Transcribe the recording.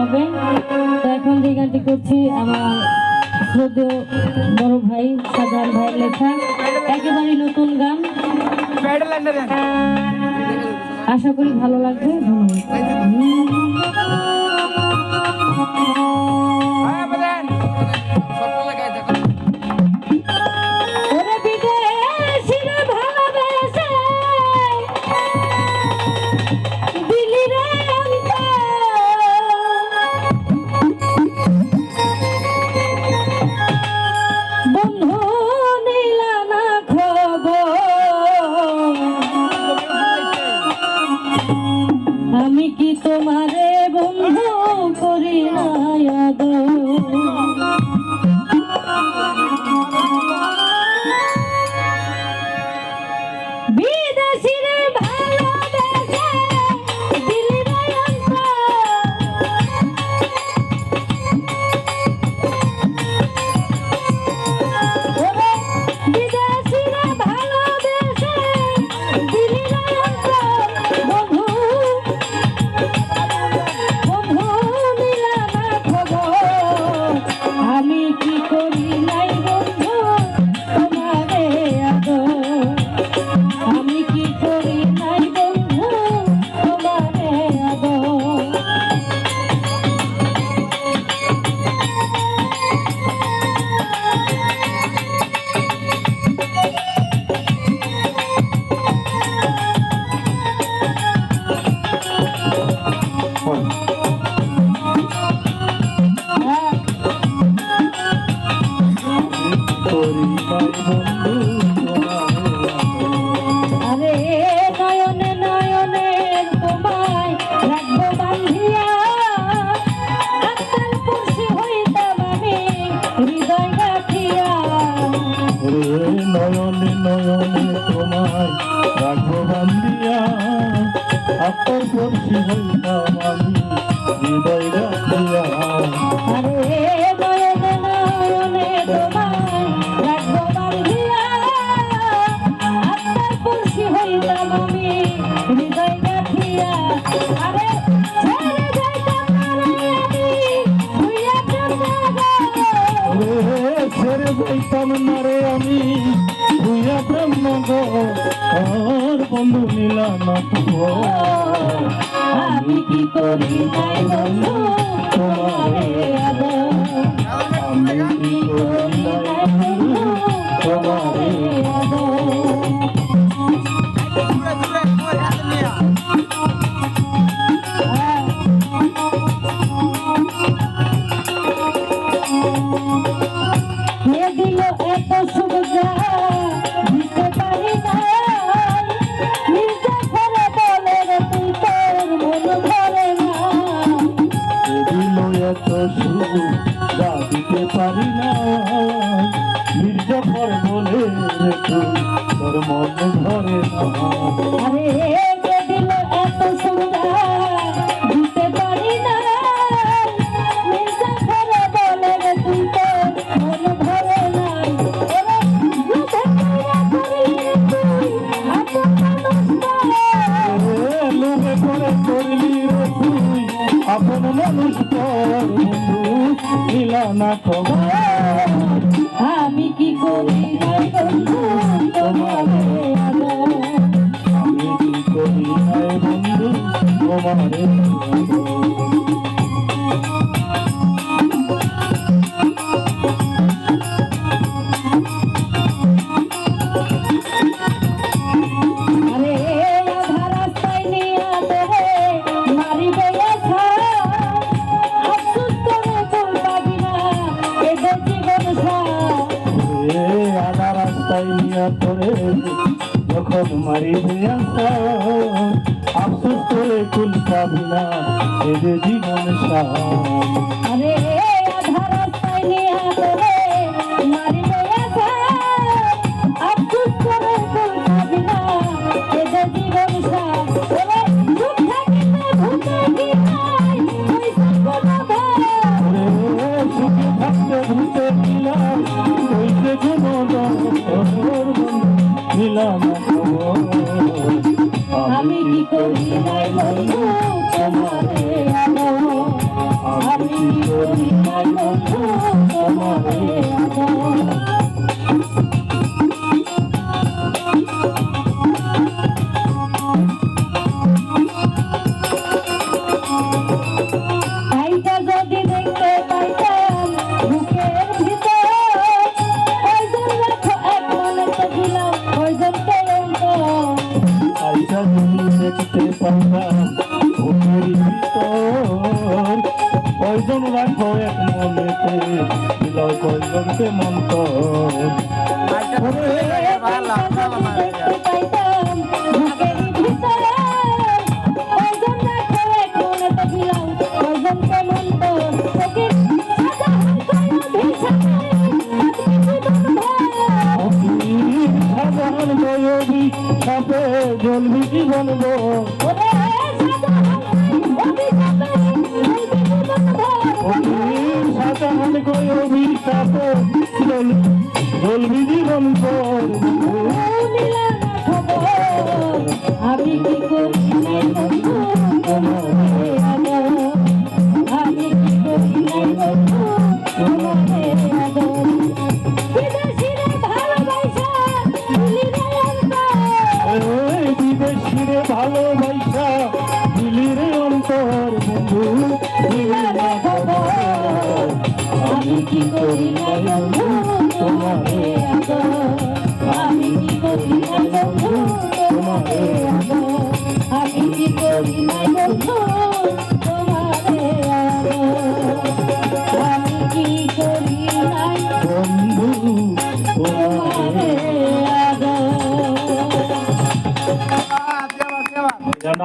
হবে। তো এখন যে গানটি করছি আমার শ্রদ্ধেয় বড় ভাই সাজান ভাইয়ের লেখা একেবারে নতুন গান, আশা করি ভালো লাগবে। আমি কি তোমারে বন্ধু করি না বিদেশিরে ভালোবেসে দিলি রে ওরে বিদেশিরে ভালোবেসে দিলি রে বন্ধু আমি কি করি নাই বন্ধু তোমারে আদর, আমি কি করি নাই বন্ধু তোমারে আদর। আরে নয়নে নয়নে তোমায় রাখবো বান্ধিয়া, আত্মার খুশি হইতাম আমি হৃদয় রাখিয়া। নয়নে নয়নে তোমায় রাখবো বান্ধিয়া, আত্মার খুশি হইতাম আমি হৃদয় রাখিয়া। আরে নয়নে নয়নে তোমায় রাখবো বান্ধিয়া, আত্মার খুশি হইতাম আমি হৃদয় রাখিয়া। আরে ছেড়ে যাইতাম না রে আমি হইয়া ছেড়ে যাইতাম না রে আমি ভুইয়া প্রেমনগর, বন্ধু নিলাম আমি কি করি নাই বন্ধু তোমারে আদর, আমি কি করি নাই বন্ধু তোমারে কে দিল এত সুবিধা দিতে পারি না, মির্জাফরে বলে রে তুই তোর মন ধরে না। দিল এত সুবিধা দিতে পারি না, মির্জাফর বলে রে তুই তোর মন ধরে না। আরে কে দিল এত সুবিধা দিতে পারি না, মির্জাফরে বলে রে তুই তোর মন ধরে না। ওরে লোভে কইরা করলি তুই আপন মানুষ লোভে করে করলি রে তুই আপন মানুষ পর, বন্ধু নিলা না খবর। আমি কি করি নাই বন্ধু তোমারে আদর, আমি কি করি নাই বন্ধু তোমারে আরে আধা রাস্তায় নিয়া তোরে মারিবে আশা, আফসোস করে তোর পাবি না এদের জীবন সার। আধা রাস্তায় নিয়া তোরে যখন মারিবে আসা, আফসোস করে কুল পাবি না এদের জীবন সার। আরে আধা রাস্তায় নিয়া তোরে মারিবে আশা, আফসোস করে তোর পাবি না এদের জীবন সার। ওরে দুঃখ থাকিতে ভুতে কি নাই পয়সা কোনো ভাই, সুখে থাকতে ভূতে দিলাম ওইতে কোনো নিলাম খবর। আমি কি করি নাই বন্ধু তোমারে আদর, কয়জন রাখো এক মনেতে দিলাও কয়জনকে মন্তর দেখতে পাইতাম বুকেরই ভিতরে কয়জন রাখো এক মনেতে দিলাম কয়জনকে মন্ত চোখের সাজাহান কয়ো ভিসারে আজকে জীবন ভর সাধারণ বয়বী সাপে জলবি জীবন ওরে সাজাহান অভিশাপে চলবে জীবন ভর সাধারণ বয়বী সাপে জলবি জীবন আমি কি করি নাই বন্ধু তোমারে আদর আমি কি করি নাই বন্ধু তোমারে আদর বিদেশিরে ভালোবাসা ভুলি নাই অন্তর বিদেশিরে ভালোবাসা দিলিরে অন্তর বন্ধু দিলারে খবর আমি কি করি নাই বন্ধু তোমারে আদর আমি কি করি নাই বন্ধু তোমারে আদর আমি কি করি নাই বন্ধু তোমারে আদর আমি কি করি নাই বন্ধু